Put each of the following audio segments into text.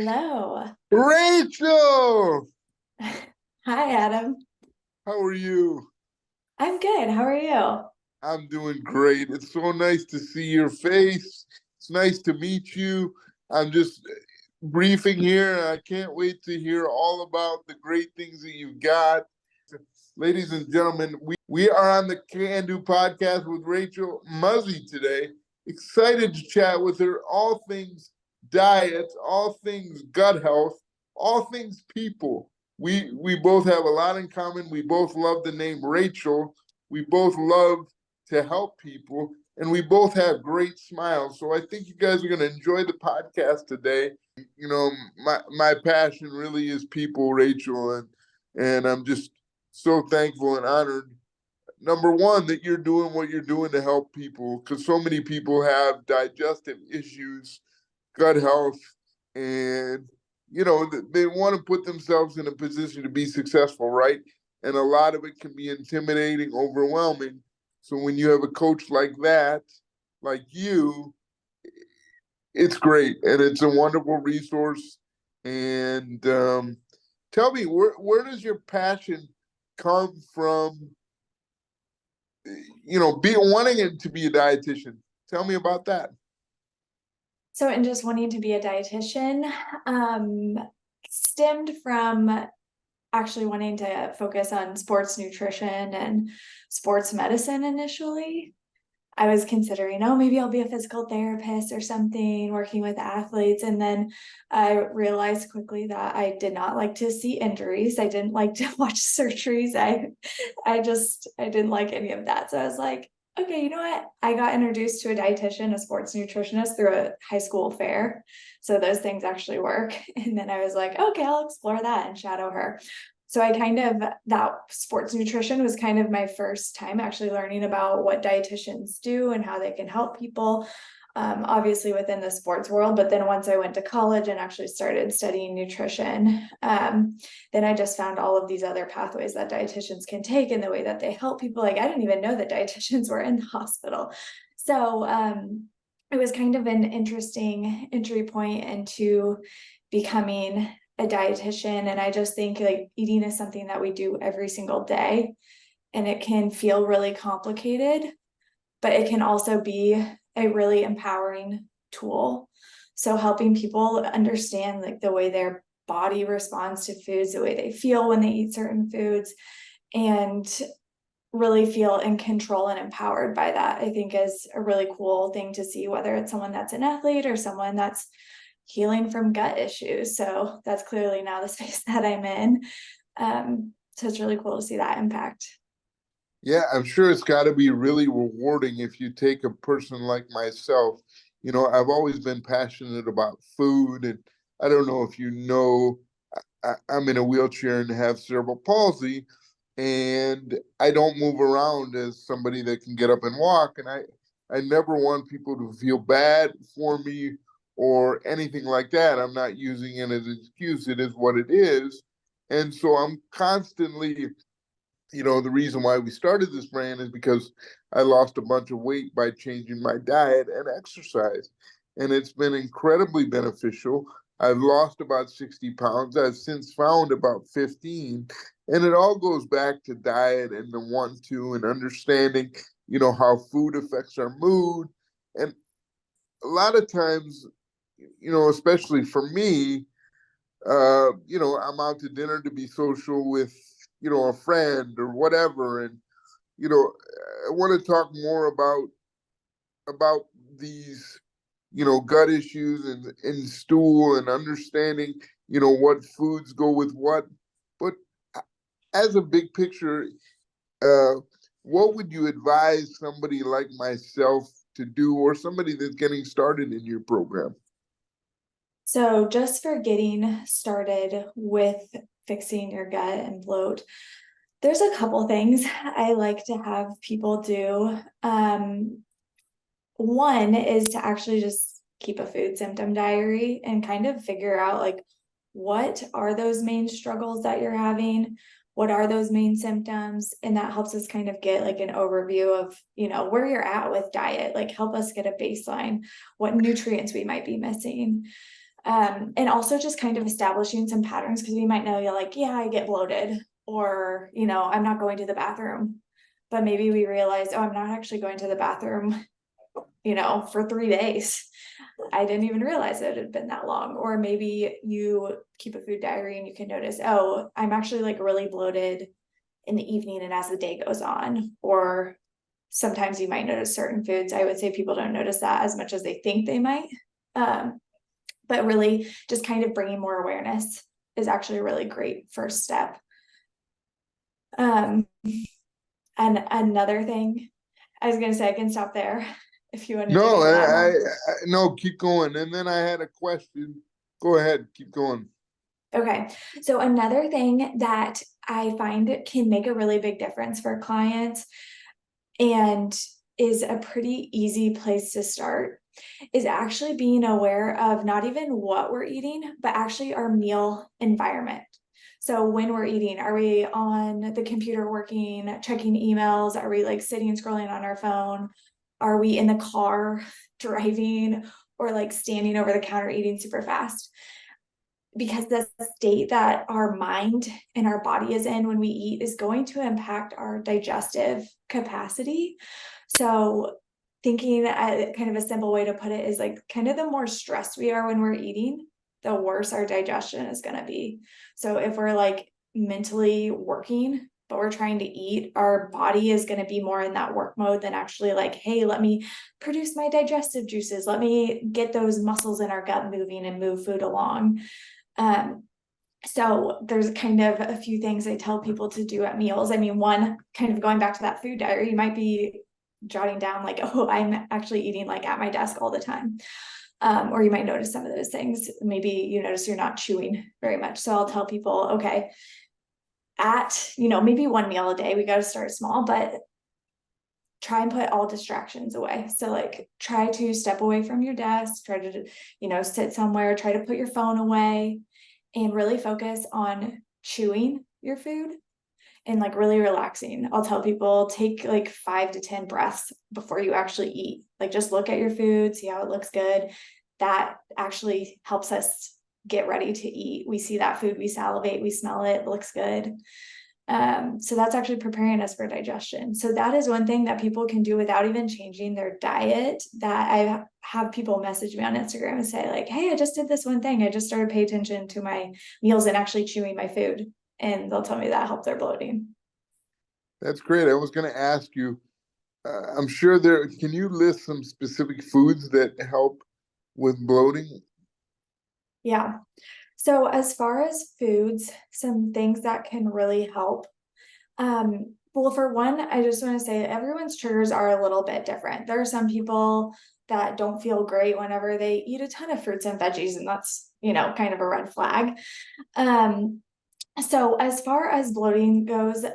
Hello. Rachel, Hi, Adam. how are you? I'm good. How are you? I'm doing great. It's so nice to see your face. It's nice to meet you. I'm just briefing here. I can't wait to hear all about the great things that you've got. Ladies and gentlemen, we are on the CanDo podcast with Rachel Muzzy today. Excited to chat with her all things diet, all things gut health, all things people. We both have a lot in common. We both love the name Rachel. We both love to help people, and we both have great smiles. So I think you guys are going to enjoy the podcast today. You know, my passion really is people, Rachel, and I'm just so thankful and honored. Number one, that you're doing what you're doing to help people, because so many people have digestive issues, gut health, and they want to put themselves in a position to be successful, right? And a lot of it can be intimidating, overwhelming. So when you have a coach like that, like you, it's great and it's a wonderful resource. And tell me, where does your passion come from? Be wanting it to be a dietitian. Tell me about that. So, in just wanting to be a dietitian, um, stemmed from actually wanting to focus on sports nutrition and sports medicine initially. I was considering, oh, maybe I'll be a physical therapist or something, working with athletes. And then I realized quickly that I did not like to see injuries. I didn't like to watch surgeries. I didn't like any of that. So I was like, okay, you know what? I got introduced to a dietitian, a sports nutritionist through a high school fair. So those things actually work. And then I was like, okay, I'll explore that and shadow her. So that sports nutrition was kind of my first time actually learning about what dietitians do and how they can help people, obviously within the sports world. But then once I went to college and actually started studying nutrition, then I just found all of these other pathways that dietitians can take and the way that they help people. Like I didn't even know that dietitians were in the hospital. So it was kind of an interesting entry point into becoming a dietitian. And I just think like eating is something that we do every single day, and it can feel really complicated, but it can also be a really empowering tool. So helping people understand like the way their body responds to foods, the way they feel when they eat certain foods, and really feel in control and empowered by that, I think is a really cool thing to see, whether it's someone that's an athlete or someone that's healing from gut issues. So that's clearly now the space that I'm in. So it's really cool to see that impact. Yeah, I'm sure it's got to be really rewarding if you take a person like myself. I've always been passionate about food, and I don't know if you know, I'm in a wheelchair and have cerebral palsy, and I don't move around as somebody that can get up and walk. And I never want people to feel bad for me or anything like that. I'm not using it as an excuse. It is what it is. And so I'm constantly, the reason why we started this brand is because I lost a bunch of weight by changing my diet and exercise. And it's been incredibly beneficial. I've lost about 60 pounds. I've since found about 15. And it all goes back to diet and the one, two, and understanding, how food affects our mood. And a lot of times, especially for me, I'm out to dinner to be social with, a friend or whatever. And, I want to talk more about these, gut issues and stool and understanding, what foods go with what. But as a big picture, uh, what would you advise somebody like myself to do, or somebody that's getting started in your program? So just for getting started with fixing your gut and bloat, there's a couple things I like to have people do. One is to actually just keep a food symptom diary and kind of figure out like what are those main struggles that you're having, what are those main symptoms, and that helps us kind of get like an overview of where you're at with diet, like help us get a baseline, what nutrients we might be missing. And also just kind of establishing some patterns, because we might know you're like, yeah, I get bloated, or, I'm not going to the bathroom. But maybe we realize, oh, I'm not actually going to the bathroom, for 3 days. I didn't even realize it had been that long. Or maybe you keep a food diary and you can notice, oh, I'm actually like really bloated in the evening and as the day goes on. Or sometimes you might notice certain foods. I would say people don't notice that as much as they think they might. But really just kind of bringing more awareness is actually a really great first step. And another thing, I was going to say, I can stop there if you wanted to No, go to that more. no, keep going. And then I had a question. Go ahead, keep going. Okay. So another thing that I find can make a really big difference for clients and is a pretty easy place to start is actually being aware of not even what we're eating, but actually our meal environment. So when we're eating, are we on the computer working, checking emails? Are we like sitting and scrolling on our phone? Are we in the car driving, or like standing over the counter eating super fast? Because the state that our mind and our body is in when we eat is going to impact our digestive capacity. So thinking kind of a simple way to put it is like kind of the more stressed we are when we're eating, the worse our digestion is going to be. So if we're like mentally working, but we're trying to eat, our body is going to be more in that work mode than actually like, hey, let me produce my digestive juices. Let me get those muscles in our gut moving and move food along. So there's kind of a few things I tell people to do at meals. I mean, one, kind of going back to that food diary, you might be jotting down like, oh, I'm actually eating like at my desk all the time. Or you might notice some of those things. Maybe you notice you're not chewing very much. So I'll tell people, okay, at, maybe one meal a day, we got to start small, but try and put all distractions away. So like try to step away from your desk, try to, sit somewhere, try to put your phone away, and really focus on chewing your food and like really relaxing. I'll tell people take like 5 to 10 breaths before you actually eat. Like just look at your food, see how it looks good. That actually helps us get ready to eat. We see that food, we salivate, we smell it, it looks good. So that's actually preparing us for digestion. So that is one thing that people can do without even changing their diet, that I have people message me on Instagram and say like, hey, I just did this one thing. I just started paying attention to my meals and actually chewing my food. And they'll tell me that helped their bloating. That's great. I was going to ask you, I'm sure can you list some specific foods that help with bloating? Yeah. So as far as foods, some things that can really help. Well, for one, I just want to say everyone's triggers are a little bit different. There are some people that don't feel great whenever they eat a ton of fruits and veggies, and that's, kind of a red flag. Um, so as far as bloating goes,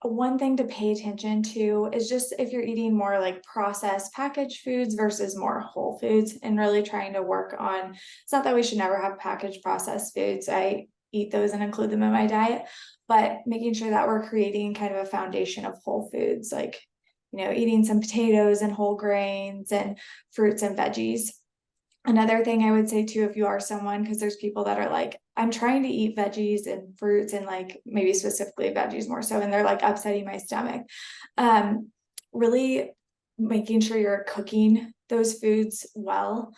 one thing to pay attention to is just if you're eating more like processed packaged foods versus more whole foods, and really trying to work on, it's not that we should never have packaged processed foods. I eat those and include them in my diet, but making sure that we're creating kind of a foundation of whole foods, like, eating some potatoes and whole grains and fruits and veggies. Another thing I would say too, if you are someone, because there's people that are like, I'm trying to eat veggies and fruits and like maybe specifically veggies more so, and they're like upsetting my stomach. Really making sure you're cooking those foods well,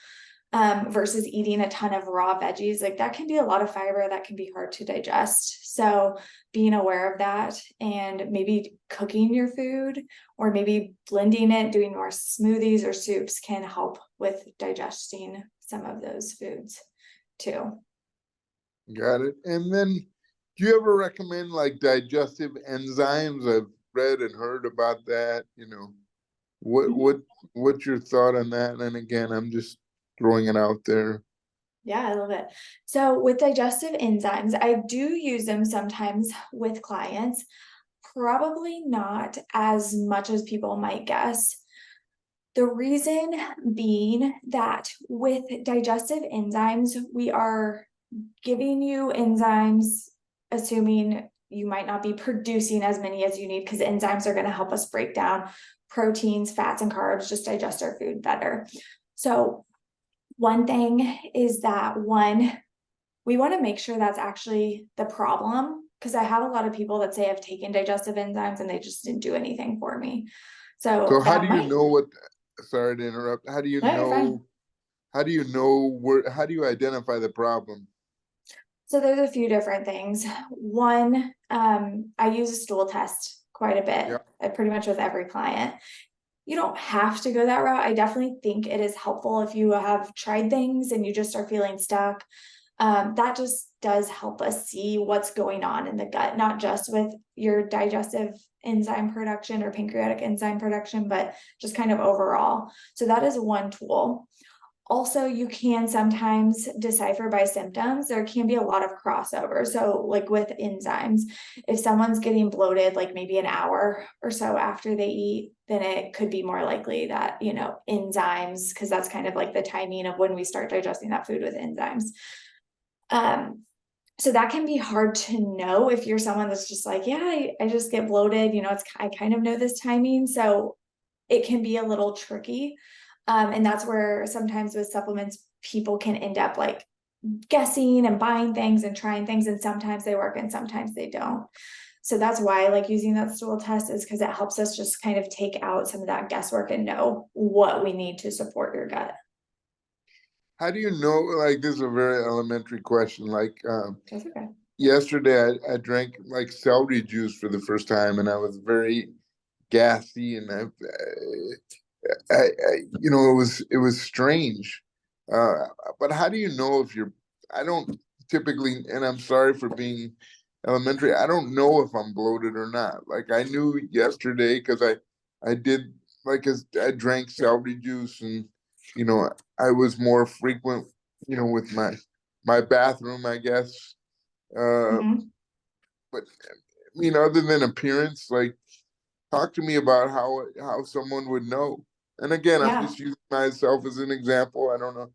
versus eating a ton of raw veggies. Like that can be a lot of fiber that can be hard to digest. So being aware of that and maybe cooking your food or maybe blending it, doing more smoothies or soups can help with digesting some of those foods too. Got it. And then do you ever recommend like digestive enzymes? I've read and heard about that, What Mhm. what what's your thought on that? And again, I'm just throwing it out there. Yeah, I love it. So with digestive enzymes, I do use them sometimes with clients, probably not as much as people might guess. The reason being that with digestive enzymes, we are giving you enzymes, assuming you might not be producing as many as you need, because enzymes are going to help us break down proteins, fats, and carbs, just digest our food better. So One thing is that we want to make sure that's actually the problem. Because I have a lot of people that say I've taken digestive enzymes and they just didn't do anything for me. So So how do that you might, know what, sorry to interrupt, no, you're fine. how do you know where, how do you identify the problem? So there's a few different things. One, I use a stool test quite a bit, Yeah. pretty much with every client. You don't have to go that route. I definitely think it is helpful if you have tried things and you just are feeling stuck. That just does help us see what's going on in the gut, not just with your digestive enzyme production or pancreatic enzyme production, but just kind of overall. So that is one tool. Also, you can sometimes decipher by symptoms. There can be a lot of crossover. So, like with enzymes, if someone's getting bloated, like maybe an hour or so after they eat, then it could be more likely that, enzymes, because that's kind of like the timing of when we start digesting that food with enzymes. Um, so that can be hard to know if you're someone that's just like, yeah, I just get bloated, I kind of know this timing. So it can be a little tricky. And that's where sometimes with supplements, people can end up like guessing and buying things and trying things. And sometimes they work and sometimes they don't. So that's why I like using that stool test, is because it helps us just kind of take out some of that guesswork and know what we need to support your gut. How do you know, like, this is a very elementary question, like, That's okay. yesterday I drank like celery juice for the first time and I was very gassy and it was strange. Uh, but how do you know if you're, I don't typically, and I'm sorry for being elementary, I don't know if I'm bloated or not. Like I knew yesterday because I did, like, I drank celery juice and, you know, I was more frequent, with my bathroom, I guess. Uh, Mhm. but other than appearance, like, talk to me about how someone would know. And again, I'm Yeah. just using myself as an example. I don't know,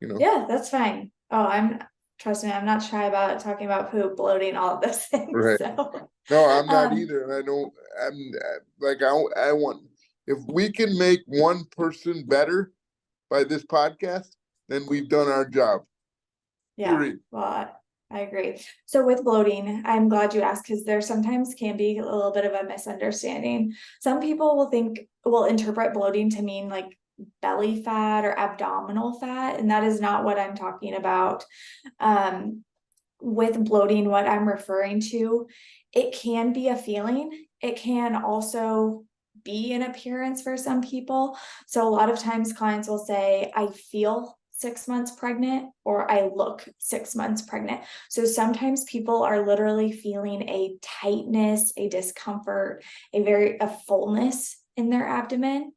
you know. Yeah, that's fine. Oh, trust me, I'm not shy about talking about poop, bloating, all of those things. Right. So, No, I'm not um, either. And I don't, like, I want, if we can make one person better by this podcast, then we've done our job. yeah, Period. well, I agree. So with bloating, I'm glad you asked, because there sometimes can be a little bit of a misunderstanding. Some people will interpret bloating to mean like belly fat or abdominal fat, and that is not what I'm talking about. Um, with bloating, what I'm referring to, it can be a feeling. It can also be an appearance for some people. So a lot of times clients will say, I feel 6 months pregnant, or I look 6 months pregnant. So sometimes people are literally feeling a tightness, a discomfort, a fullness in their abdomen.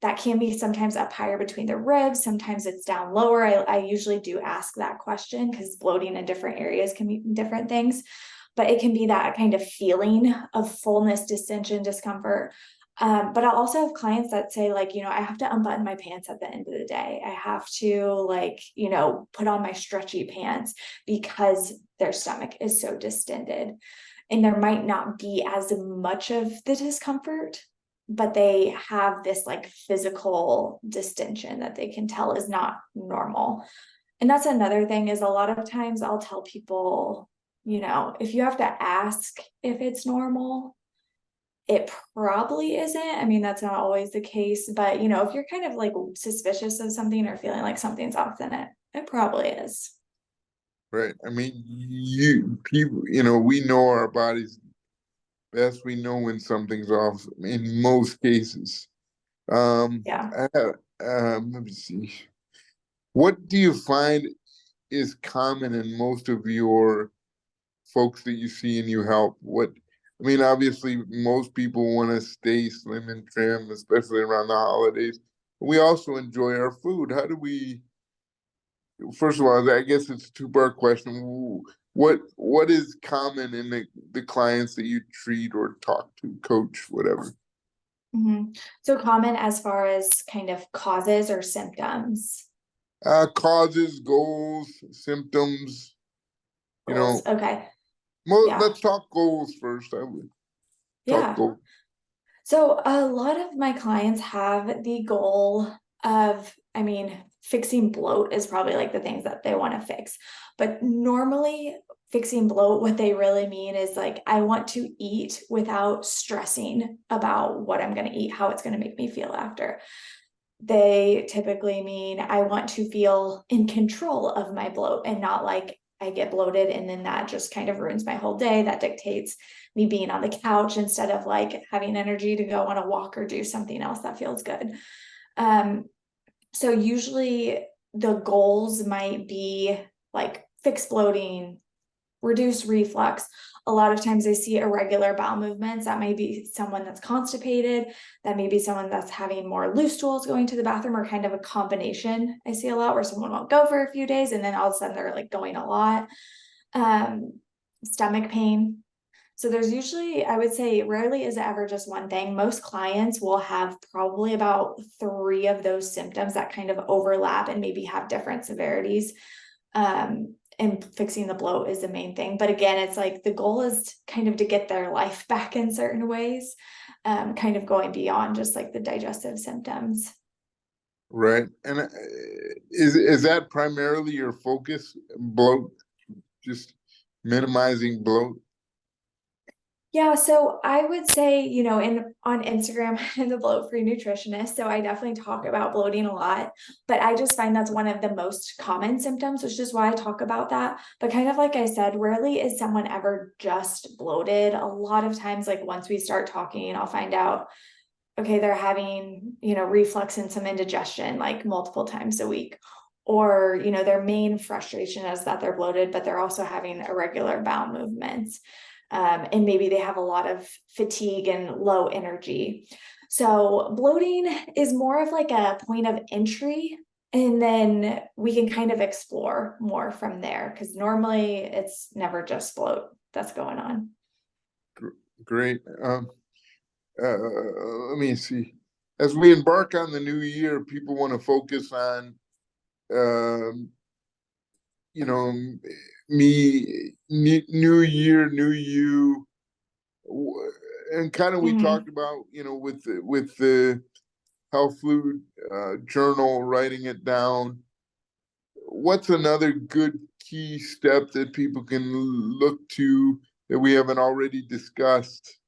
That can be sometimes up higher between the ribs, sometimes it's down lower. I usually do ask that question because bloating in different areas can be different things, but it can be that kind of feeling of fullness, distension, discomfort. But I also have clients that say, like, I have to unbutton my pants at the end of the day. I have to, like, put on my stretchy pants because their stomach is so distended. And there might not be as much of the discomfort, but they have this like physical distension that they can tell is not normal. And that's another thing, is a lot of times I'll tell people, if you have to ask if it's normal, it probably isn't. I mean, that's not always the case, but if you're kind of like suspicious of something or feeling like something's off, then it probably is. Right. I mean, people, we know our bodies best. We know when something's off in most cases. Yeah. Let me see. What do you find is common in most of your folks that you see and you help? I mean, obviously, most people want to stay slim and trim, especially around the holidays. We also enjoy our food. First of all, I guess it's a two-part question. What is common in the clients that you treat or talk to, coach, whatever? So common as far as kind of causes or symptoms. Causes, goals, symptoms, you Goals. know, Okay. Yeah. let's talk goals first. I would talk Yeah. goals. So a lot of my clients have the goal of, I mean, fixing bloat is probably like the things that they want to fix. But normally fixing bloat, what they really mean is like, I want to eat without stressing about what I'm going to eat, how it's going to make me feel after. They typically mean I want to feel in control of my bloat and not like I get bloated and then that just kind of ruins my whole day. That dictates me being on the couch instead of like having energy to go on a walk or do something else that feels good. Um, so usually the goals might be like fix bloating, reduce reflux. A lot of times I see irregular bowel movements. That may be someone that's constipated. That may be someone that's having more loose stools going to the bathroom, or kind of a combination. I see a lot where someone won't go for a few days and then all of a sudden they're like going a lot. Stomach pain. So there's usually, I would say, rarely is it ever just one thing. Most clients will have probably about 3 of those symptoms that kind of overlap and maybe have different severities. And fixing the bloat is the main thing. But again, it's like the goal is kind of to get their life back in certain ways, kind of going beyond just like the digestive symptoms. Right. And is that primarily your focus, bloat, just minimizing bloat? Yeah, so I would say, in on Instagram, I'm the bloat-free nutritionist, so I definitely talk about bloating a lot, but I just find that's one of the most common symptoms, which is why I talk about that. But kind of like I said, rarely is someone ever just bloated. A lot of times, like once we start talking, I'll find out, okay, they're having, reflux and some indigestion like multiple times a week. Or, their main frustration is that they're bloated, but they're also having irregular bowel movements. And maybe they have a lot of fatigue and low energy. So bloating is more of like a point of entry, and then we can kind of explore more from there, because normally it's never just bloat that's going on. Great. Let me see. As we embark on the new year, people want to focus on, um, you know, new year, new you, and kind of we Mhm. talked about, with the health food journal, writing it down. What's another good key step that people can look to that we haven't already discussed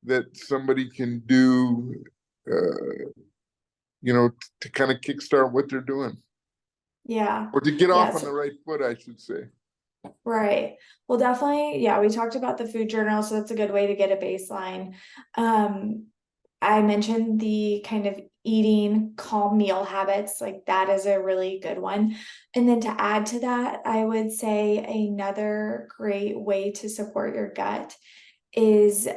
that somebody can do, uh, to kind of kickstart what they're doing, Yeah. or to get off on Yes. the right foot, I should say. Right. Well, definitely. Yeah, we talked about the food journal, so that's a good way to get a baseline. Um, I mentioned the kind of eating calm meal habits, like that is a really good one. And then to add to that, I would say another great way to support your gut is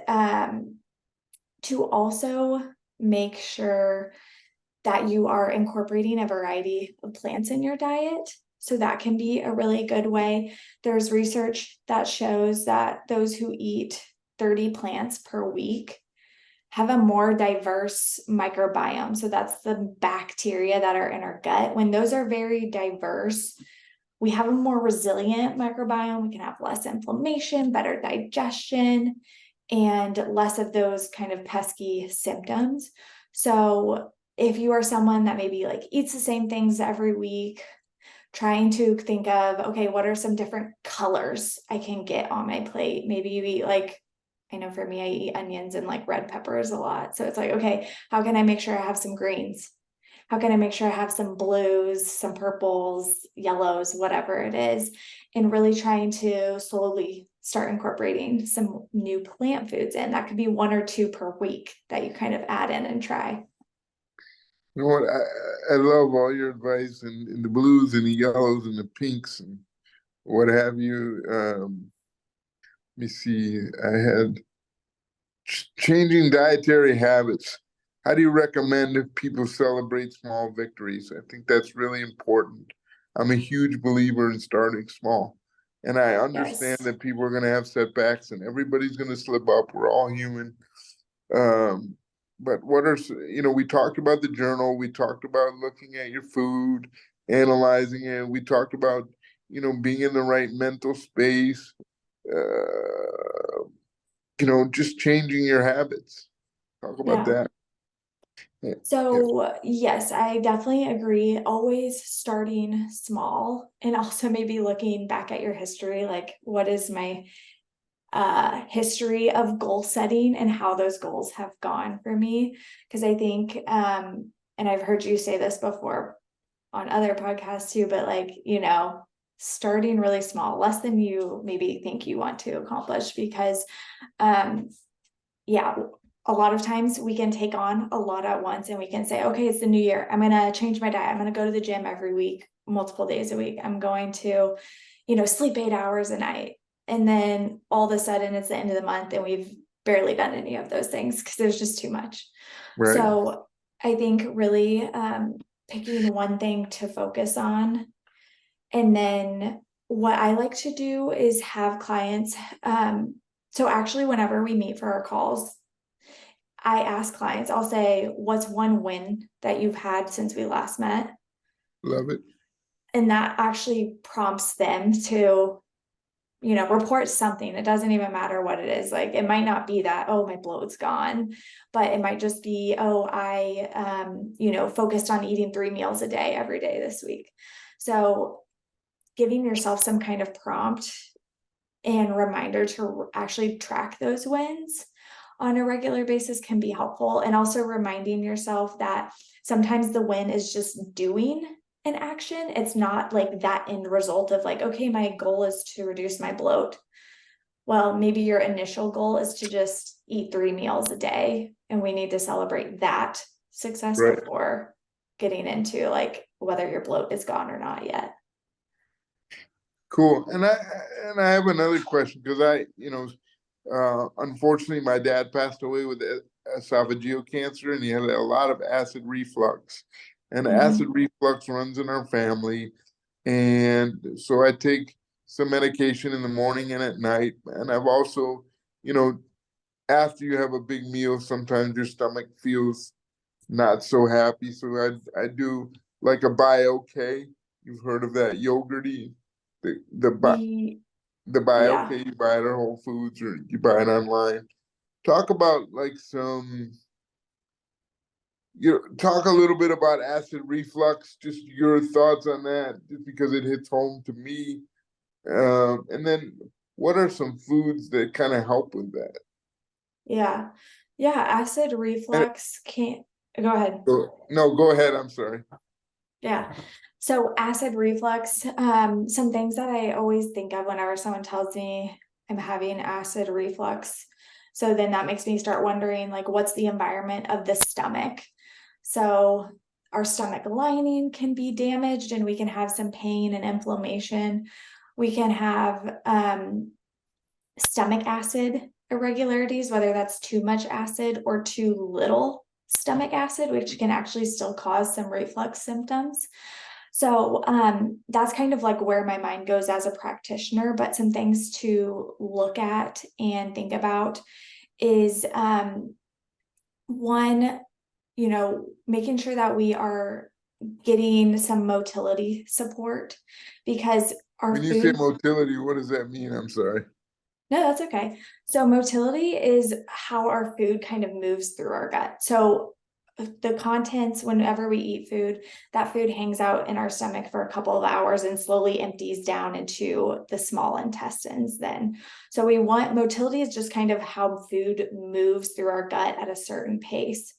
to also make sure that you are incorporating a variety of plants in your diet. So that can be a really good way. There's research that shows that those who eat 30 plants per week have a more diverse microbiome. So that's the bacteria that are in our gut. When those are very diverse, we have a more resilient microbiome. We can have less inflammation, better digestion, and less of those kind of pesky symptoms. So if you are someone that maybe like eats the same things every week, trying to think of, okay, what are some different colors I can get on my plate? Maybe you eat like, I know for me, I eat onions and like red peppers a lot. So it's like, okay, how can I make sure I have some greens? How can I make sure I have some blues, some purples, yellows, whatever it is, and really trying to slowly start incorporating some new plant foods in. That could be 1 or 2 per week that you kind of add in and try. You know what? I love all your advice, and the blues and the yellows and the pinks and what have you. Let me see. I had changing dietary habits. How do you recommend if people celebrate small victories? I think that's really important. I'm a huge believer in starting small. And I understand Yes. that people are going to have setbacks and everybody's going to slip up. We're all human. Um, but we talked about the journal, we talked about looking at your food, analyzing it, we talked about, being in the right mental space, just changing your habits. Talk about Yeah. that. Yeah, yeah, So yes, I definitely agree. Always starting small and also maybe looking back at your history, like what is my history of goal setting and how those goals have gone for me. Because I think and I've heard you say this before on other podcasts too, but like, starting really small, less than you maybe think you want to accomplish, because um yeah, a lot of times we can take on a lot at once and we can say, okay, it's the new year. I'm going to change my diet. I'm going to go to the gym every week, multiple days a week. I'm going to, sleep 8 hours a night. And then all of a sudden it's the end of the month and we've barely done any of those things because there's just too much. right. So I think really picking one thing to focus on. And then what I like to do is have clients. So actually, whenever we meet for our calls, I ask clients, I'll say, what's one win that you've had since we last met? Love it. And that actually prompts them to, report something. It doesn't even matter what it is. Like, it might not be that, oh, my bloat's gone, but it might just be, oh, I, focused on eating 3 meals a day every day this week. So giving yourself some kind of prompt and reminder to actually track those wins on a regular basis can be helpful. And also reminding yourself that sometimes the win is just doing an action. It's not like that end result of like, okay, my goal is to reduce my bloat. Well, maybe your initial goal is to just eat 3 meals a day, and we need to celebrate that success Right. before getting into like whether your bloat is gone or not yet. Cool. And I have another question because unfortunately, my dad passed away with esophageal cancer, and he had a lot of acid reflux. And acid Mhm. reflux runs in our family, and so I take some medication in the morning and at night. And I've also, you know, after you have a big meal, sometimes your stomach feels not so happy. So I do like a Bio-K. You've heard of that yogurty, the The the yeah. Bio-K, you buy it at Whole Foods or you buy it online. Talk about like talk a little bit about acid reflux, just your thoughts on that, just because it hits home to me. And then what are some foods that kind of help with that? Yeah. Yeah, acid And reflux can't go ahead. no, go ahead. I'm sorry. Yeah. So acid reflux, some things that I always think of whenever someone tells me I'm having acid reflux. So then that makes me start wondering like what's the environment of the stomach? So our stomach lining can be damaged and we can have some pain and inflammation. We can have stomach acid irregularities, whether that's too much acid or too little stomach acid, which can actually still cause some reflux symptoms. So that's kind of like where my mind goes as a practitioner, but some things to look at and think about is one, making sure that we are getting some motility support because our When you say food. motility, what does that mean? I'm sorry. No, that's okay. So motility is how our food kind of moves through our gut. So the contents, whenever we eat food, that food hangs out in our stomach for a couple of hours and slowly empties down into the small intestines then. So we want motility is just kind of how food moves through our gut at a certain pace.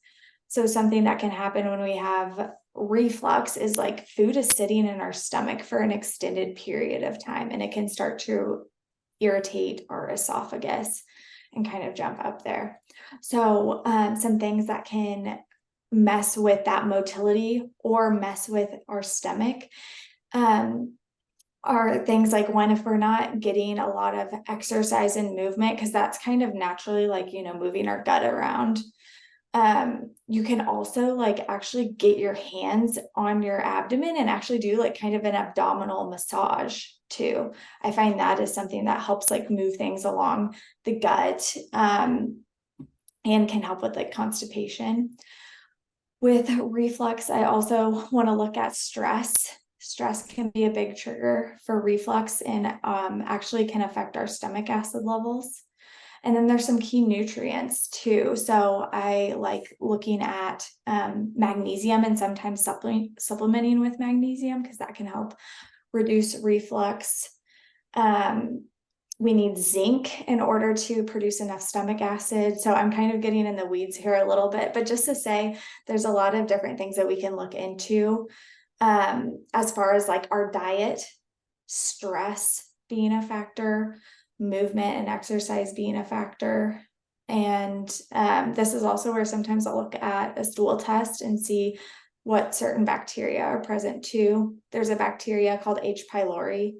So something that can happen when we have reflux is like food is sitting in our stomach for an extended period of time and it can start to irritate our esophagus and kind of jump up there. So some things that can mess with that motility or mess with our stomach um, are things like one, if we're not getting a lot of exercise and movement, because that's kind of naturally like, moving our gut around. You can also like actually get your hands on your abdomen and actually do like kind of an abdominal massage too. I find that is something that helps like move things along the gut and can help with like constipation. With reflux, I also want to look at stress. Stress can be a big trigger for reflux and actually can affect our stomach acid levels. And then there's some key nutrients too. So I like looking at magnesium and sometimes supplementing with magnesium because that can help reduce reflux. We need zinc in order to produce enough stomach acid. So I'm kind of getting in the weeds here a little bit, but just to say, there's a lot of different things that we can look into as far as like our diet, stress being a factor, movement and exercise being a factor. And this is also where sometimes I'll look at a stool test and see what certain bacteria are present too. There's a bacteria called H. pylori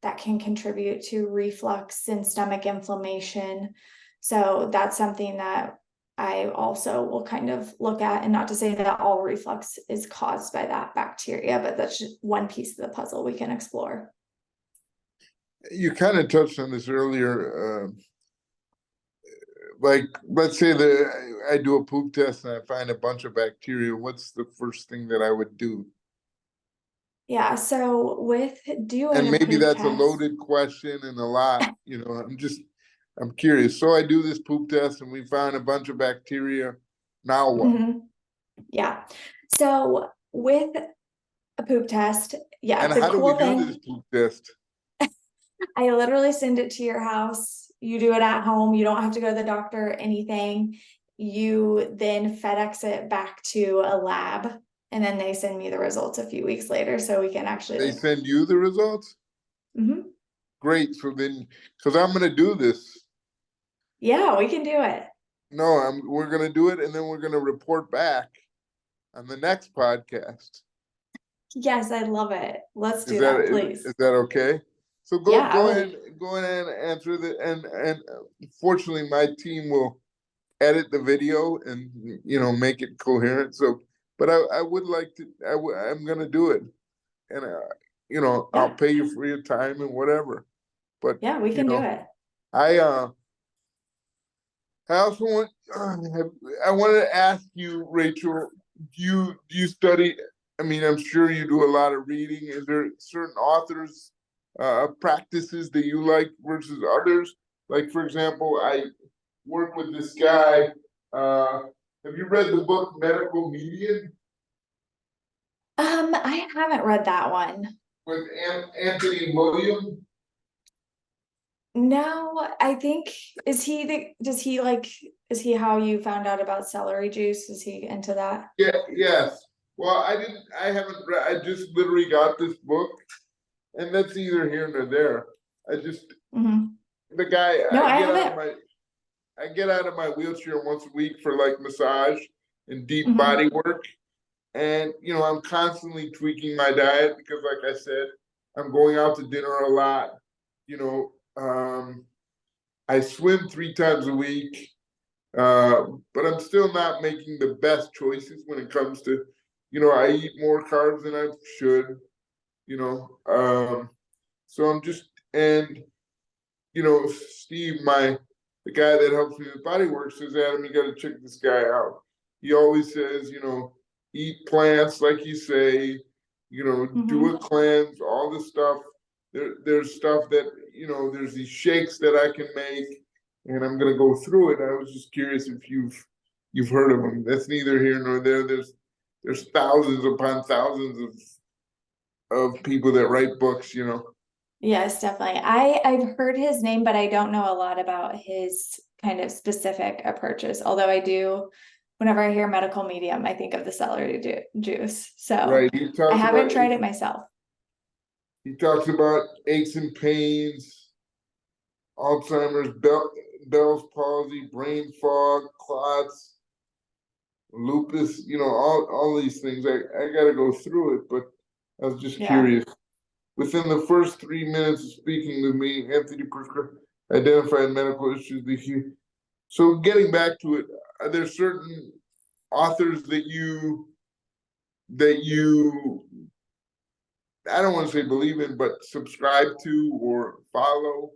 that can contribute to reflux and stomach inflammation. So that's something that I also will kind of look at, and not to say that all reflux is caused by that bacteria, but that's just one piece of the puzzle we can explore. You kind of touched on this earlier. Like, let's say that I do a poop test and I find a bunch of bacteria. What's the first thing that I would do? Yeah, so with doing And a maybe poop that's a test, loaded question and a lot, I'm curious. So I do this poop test and we find a bunch of bacteria. Now what? yeah. So with a poop test, yeah, And the how do we cool do this thing, poop test? I literally send it to your house. You do it at home. You don't have to go to the doctor or anything. You then FedEx it back to a lab, and then they send me the results a few weeks later so we can actually They like, send you the results? mhm. Great. So then, because I'm going to do this. Yeah, we can do it. No, we're going to do it and then we're going to report back on the next podcast. Yes, I love it. Let's Is do that that, is please. that okay? So Yeah, I go would. ahead and answer the and fortunately my team will edit the video and make it coherent. So, but I would like to I'm gonna do it, and I'll Yeah, pay you for your time and whatever. But yeah, we you can do know it. I I also want I wanted to ask you, Rachel, do you study? I mean, I'm sure you do a lot of reading. Is there certain authors, practices that you like versus others? Like, for example, I work with this guy. Have you read the book Medical Median I haven't read that one. with Anthony William? No, I think is he how you found out about celery juice? Is he into that? Yeah, yes. Well, I haven't read. I just literally got this book, and that's neither here nor there. I just Hmm. the guy No, I haven't. I get out of my wheelchair once a week for like massage and deep Hmm. body work. And I'm constantly tweaking my diet because like I said, I'm going out to dinner a lot. You know, I swim 3 times a week. But I'm still not making the best choices when it comes to, I eat more carbs than I should, you know. So I'm just and Steve, the guy that helps me with body work, says, Adam, you got to check this guy out. He always says, eat plants like you say, do a Hmm. cleanse, all this stuff. There's stuff that there's these shakes that I can make, and I'm gonna go through it. I was just curious if you've heard of them. That's neither here nor there. There's thousands upon thousands of people that write books. Yes, definitely. I've heard his name, but I don't know a lot about his kind of specific approaches. Although I do, whenever I hear medical medium, I think of the celery juice. So Right. I haven't tried it myself. He talks about aches and pains, Alzheimer's, Bell's palsy, brain fog, clots, lupus, all these things. I got to go through it, but I was just Yeah. curious. Within the first 3 minutes of speaking to me, Anthony identified medical issues that he. So getting back to it, are there certain authors that you I don't want to say believe in, but subscribe to or follow?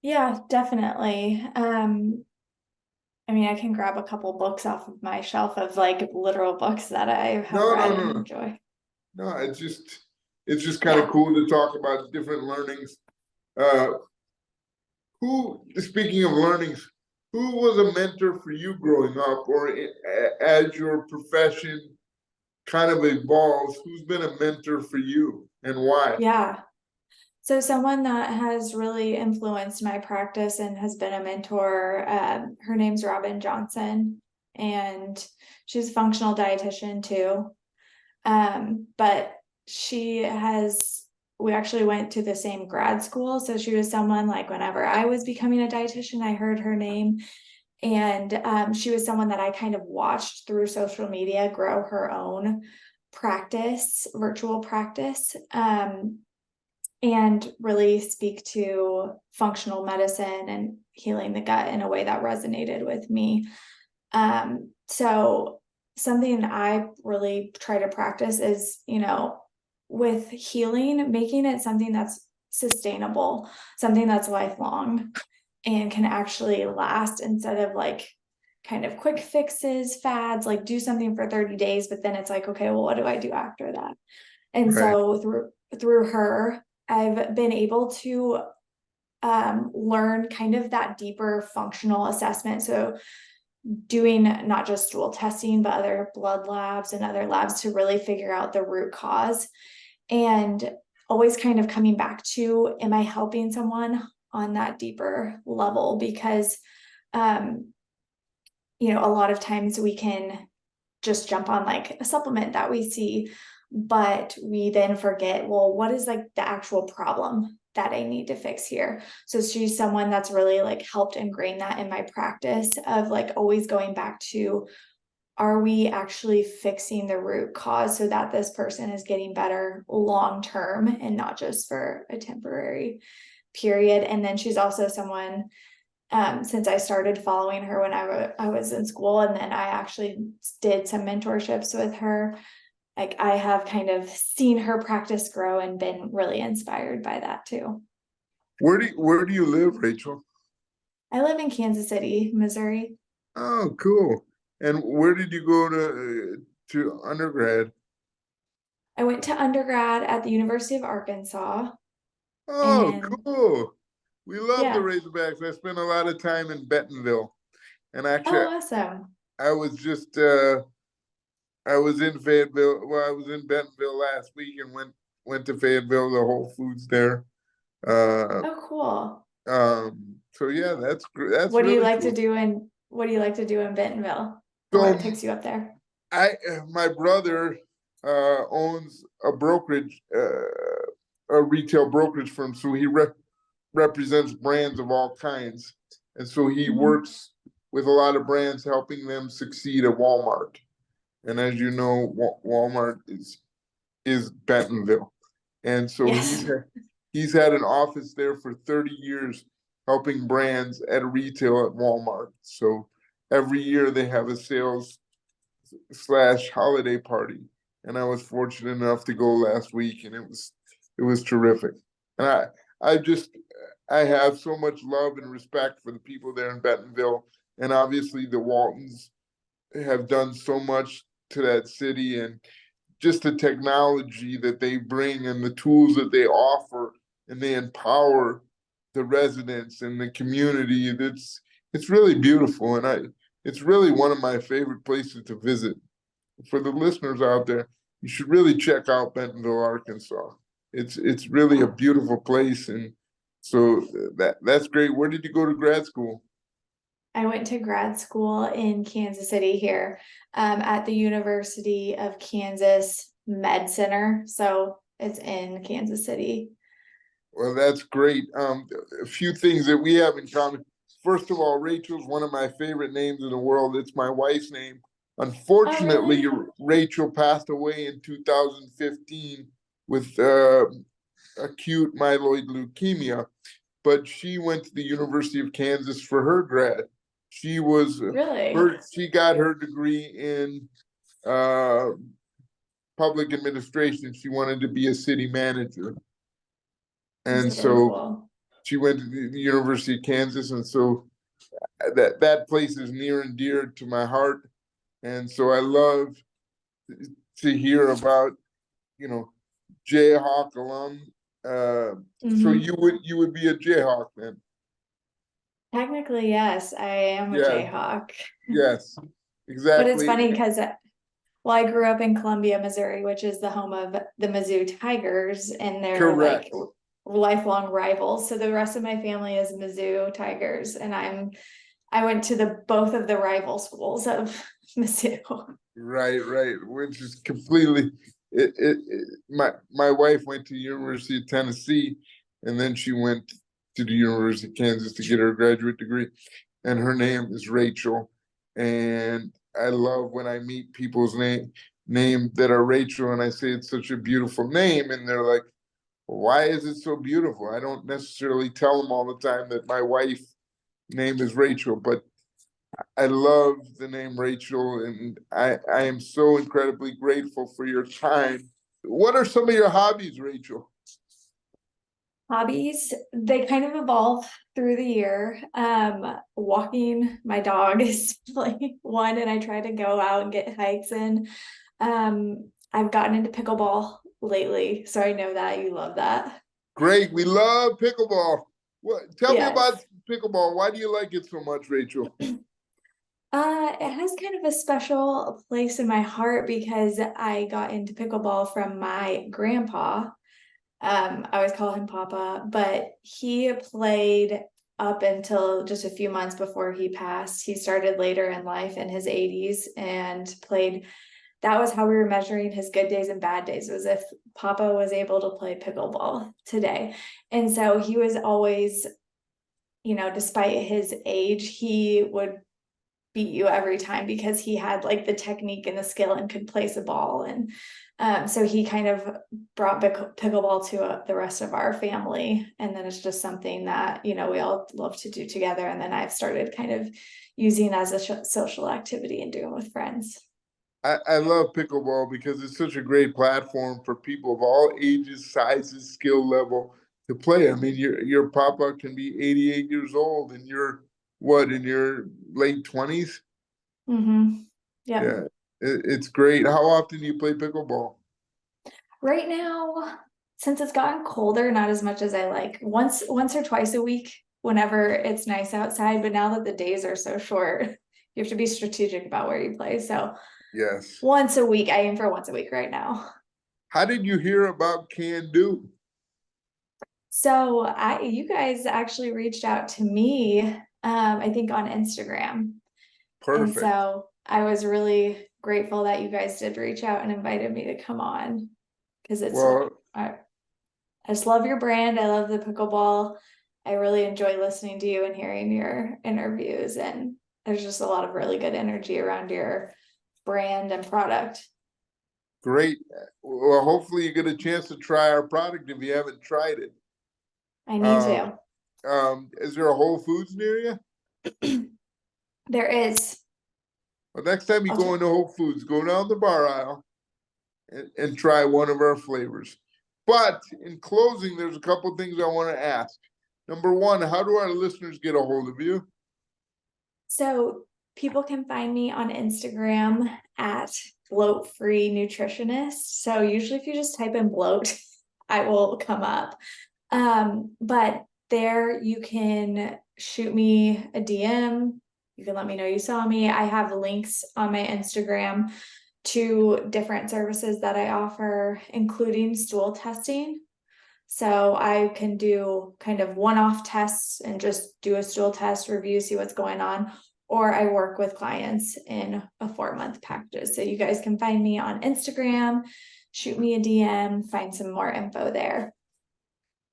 Yeah, definitely. I mean, I can grab a couple books off of my shelf of like literal books that I have No, read no, and no, enjoy. no. It's just kind of Yeah. cool to talk about different learnings. Uh, Speaking of learnings, who was a mentor for you growing up, or as your profession kind of evolves, who's been a mentor for you and why? Yeah. So someone that has really influenced my practice and has been a mentor, her name's Robin Johnson, and she's a functional dietitian too. But she has, we actually went to the same grad school. So she was someone like whenever I was becoming a dietitian, I heard her name. And she was someone that I kind of watched through social media grow her own practice, virtual practice. And really speak to functional medicine and healing the gut in a way that resonated with me. So something I really try to practice is, with healing, making it something that's sustainable, something that's lifelong and can actually last instead of like kind of quick fixes, fads, like do something for 30 days, but then it's like, okay, well, what do I do after that? And Right. so through her, I've been able to learn kind of that deeper functional assessment. So doing not just stool testing, but other blood labs and other labs to really figure out the root cause. And always kind of coming back to, am I helping someone on that deeper level? Because, um, a lot of times we can just jump on like a supplement that we see, but we then forget, well, what is like the actual problem that I need to fix here? So she's someone that's really like helped ingrain that in my practice of like always going back to, are we actually fixing the root cause so that this person is getting better long term and not just for a temporary period? And then she's also someone, since I started following her when I was in school, and then I actually did some mentorships with her, like I have kind of seen her practice grow and been really inspired by that too. Where do you live, Rachel? I live in Kansas City, Missouri. Oh, cool. And where did you go to undergrad? I went to undergrad at the University of Arkansas, Oh, and cool. We love the yeah. Razorbacks. I spent a lot of time in Bentonville. And actually, Oh, awesome. I was just I was in Fayetteville. Well, I was in Bentonville last week and went to Fayetteville, the Whole Foods there. Uh, Oh, cool. so yeah, that's really cool. What do you like to do in Bentonville? Or So what takes you up there? my brother owns a brokerage, a retail brokerage firm. So he represents brands of all kinds, and so he Mhm. works with a lot of brands, helping them succeed at Walmart. And as you know, Walmart is Bentonville, and so Yes. he's had an office there for 30 years, helping brands at retail at Walmart. So every year they have a sales slash holiday party, and I was fortunate enough to go last week, and it was terrific. And I just I have so much love and respect for the people there in Bentonville, and obviously the Waltons have done so much to that city, and just the technology that they bring and the tools that they offer, and they empower the residents and the community. It's really beautiful, and I it's really one of my favorite places to visit. For the listeners out there, you should really check out Bentonville, Arkansas. It's really a beautiful place, and so that's great. Where did you go to grad school? I went to grad school in Kansas City here, at the University of Kansas Med Center. So it's in Kansas City. Well, that's great. A few things that we have in common. First of all, Rachel's one of my favorite names in the world. It's my wife's name. Oh, Unfortunately, really? Rachel passed away in 2015 with acute myeloid leukemia, but she went to the University of Kansas for her grad. She was Really? she got her degree in uh, public administration. She wanted to be a city manager, and That's really so cool. she went to the University of Kansas, and so that place is near and dear to my heart, and so I love to hear about you know Jayhawk alum. So Hmm. you would be a Jayhawk then? Technically, yes, I am a Yeah, Jayhawk. yes, But it's exactly. funny because, well, I grew up in Columbia, Missouri, which is the home of the Mizzou Tigers, and they're like Correct. lifelong rivals. So the rest of my family is Mizzou Tigers, and I went to the both of the rival schools of Mizzou. Right, right. Which is completely my wife went to University of Tennessee and then she went to the University of Kansas to get her graduate degree. And her name is Rachel. And I love when I meet people's name that are Rachel and I say it's such a beautiful name and they're like, why is it so beautiful? I don't necessarily tell them all the time that my wife name is Rachel, but I love the name Rachel, and I am so incredibly grateful for your time. What are some of your hobbies, Rachel? Hobbies, they kind of evolve through the year. Walking my dog is like one, and I try to go out and get hikes in. I've gotten into pickleball lately, so I know that you love that. Great, we love pickleball. What? Tell me Yes. about pickleball. Why do you like it so much, Rachel? It has kind of a special place in my heart because I got into pickleball from my grandpa. I always call him Papa, but he played up until just a few months before he passed. He started later in life in his 80s and played. That was how we were measuring his good days and bad days, was if Papa was able to play pickleball today. And so he was always, despite his age, he would beat you every time because he had like the technique and the skill and could place a ball. And so he kind of brought pickleball to the rest of our family. And then it's just something that, we all love to do together. And then I've started kind of using as a social activity and doing with friends. I love pickleball because it's such a great platform for people of all ages, sizes, skill level to play. I mean, your papa can be 88 years old and you're what in your late 20s? Mm-hmm. Yep. Yeah, it's great. How often do you play pickleball? Right now, since it's gotten colder, not as much as I like. Once or twice a week, whenever it's nice outside. But now that the days are so short, you have to be strategic about where you play. So Yes. once a week, I aim for once a week right now. How did you hear about CanDo? So you guys actually reached out to me, I think on Instagram. And Perfect. so I was really grateful that you guys did reach out and invited me to come on because Well, I just love your brand. I love the pickleball. I really enjoy listening to you and hearing your interviews. And there's just a lot of really good energy around your brand and product. great. Well, hopefully you get a chance to try our product if you haven't tried it. I need Um, to. is there a Whole Foods near you? There is. Well, next time you I'll go try. into Whole Foods, go down the bar aisle and try one of our flavors. But in closing, there's a couple things I want to ask. Number one, how do our listeners get a hold of you? So people can find me on Instagram at bloat free nutritionist. So usually if you just type in bloat, I will come up. But there you can shoot me a DM. You can let me know you saw me. I have links on my Instagram to different services that I offer, including stool testing. So I can do kind of one-off tests and just do a stool test review, see what's going on. Or I work with clients in a 4-month packages. So you guys can find me on Instagram, shoot me a DM, find some more info there.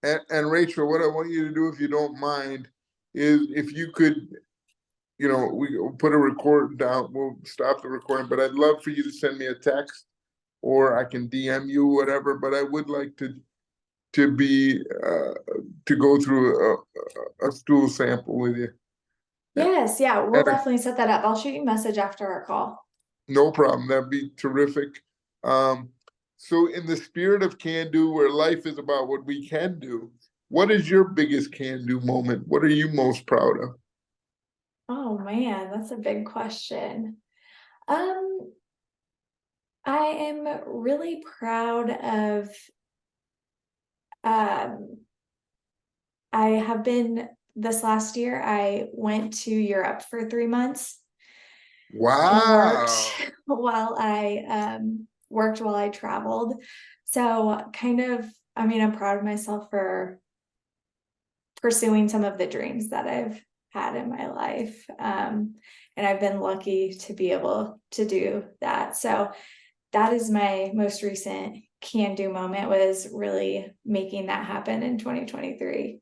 And Rachel, what I want you to do, if you don't mind, is if you could, we put a record down, we'll stop the recording, but I'd love for you to send me a text or I can DM you, whatever, but I would like to be to go through a stool sample with you. Yes, yeah, we'll And definitely set that up. I'll shoot you a message after our call. no problem. That'd be terrific. Um, so in the spirit of can do, where life is about what we can do, what is your biggest can do moment? What are you most proud of? Oh man, that's a big question. Um, I am really proud of, um, I have been this last year, I went to Europe for 3 months and worked Wow. worked while I traveled. So kind of, I mean, I'm proud of myself for pursuing some of the dreams that I've had in my life. And I've been lucky to be able to do that. So that is my most recent can do moment, was really making that happen in 2023.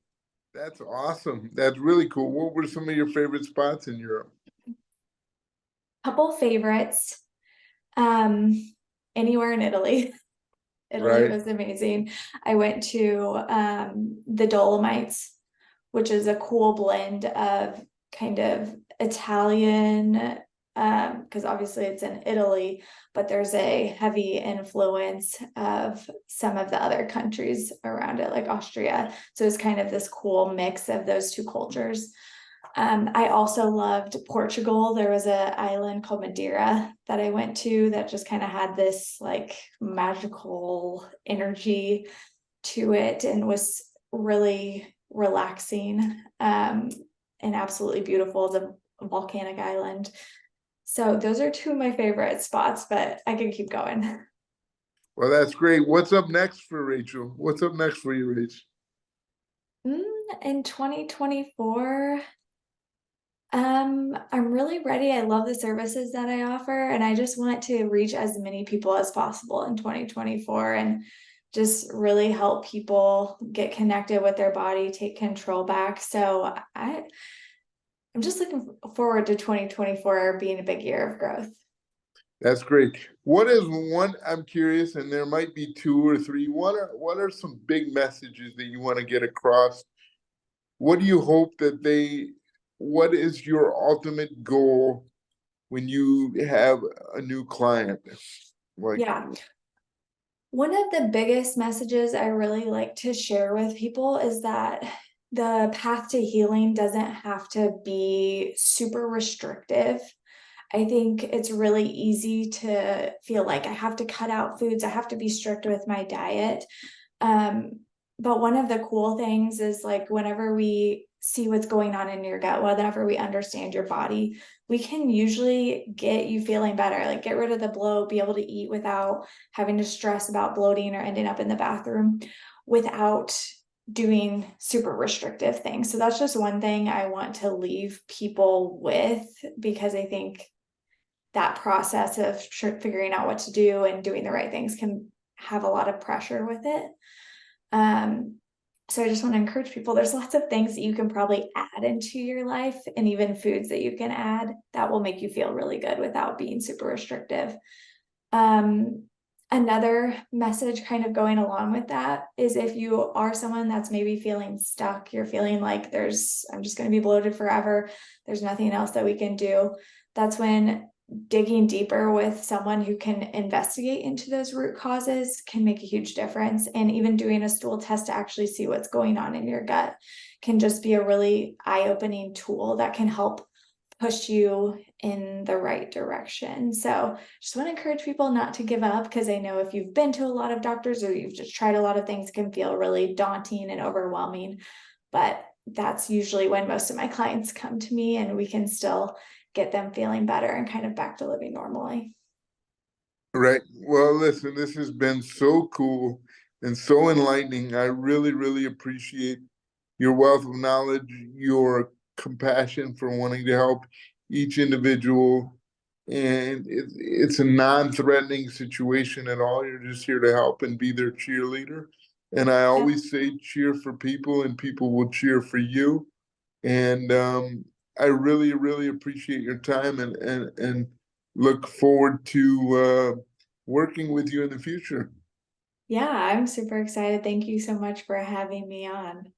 That's awesome. That's really cool. What were some of your favorite spots in Europe? Couple favorites. Um, Anywhere in Italy. Italy Right. was amazing. I went to the Dolomites, which is a cool blend of kind of Italian, because obviously it's in Italy, but there's a heavy influence of some of the other countries around it, like Austria. So it's kind of this cool mix of those two cultures. I also loved Portugal. There was an island called Madeira that I went to that just kind of had this like magical energy to it and was really relaxing, and absolutely beautiful. It's a volcanic island. So those are two of my favorite spots, but I can keep going. Well, that's great. What's up next for Rachel? What's up next for you, Rach? In 2024, I'm really ready. I love the services that I offer, and I just want to reach as many people as possible in 2024 and just really help people get connected with their body, take control back. So I'm just looking forward to 2024 being a big year of growth. That's great. What is one, I'm curious, and there might be two or three. What are some big messages that you want to get across? What do you hope that what is your ultimate goal when you have a new client? Like, Yeah. One of the biggest messages I really like to share with people is that the path to healing doesn't have to be super restrictive. I think it's really easy to feel like I have to cut out foods, I have to be strict with my diet. Um, but one of the cool things is like whenever we see what's going on in your gut, whenever we understand your body, we can usually get you feeling better, like get rid of the bloat, be able to eat without having to stress about bloating or ending up in the bathroom without doing super restrictive things. So that's just one thing I want to leave people with, because I think that process of figuring out what to do and doing the right things can have a lot of pressure with it. Um, so I just want to encourage people, there's lots of things that you can probably add into your life, and even foods that you can add that will make you feel really good without being super restrictive. Um, Another message kind of going along with that is, if you are someone that's maybe feeling stuck, you're feeling like I'm just going to be bloated forever, there's nothing else that we can do. That's when digging deeper with someone who can investigate into those root causes can make a huge difference. And even doing a stool test to actually see what's going on in your gut can just be a really eye-opening tool that can help push you in the right direction. So just want to encourage people not to give up, because I know if you've been to a lot of doctors or you've just tried a lot of things, it can feel really daunting and overwhelming. But that's usually when most of my clients come to me, and we can still get them feeling better and kind of back to living normally. right. Well, listen, this has been so cool and so enlightening. I really, really appreciate your wealth of knowledge, your compassion for wanting to help each individual. And it's a non-threatening situation at all. You're just here to help and be their cheerleader. And I Yeah. always say cheer for people and people will cheer for you. And I really, really appreciate your time and look forward to working with you in the future. Yeah, I'm super excited. Thank you so much for having me on.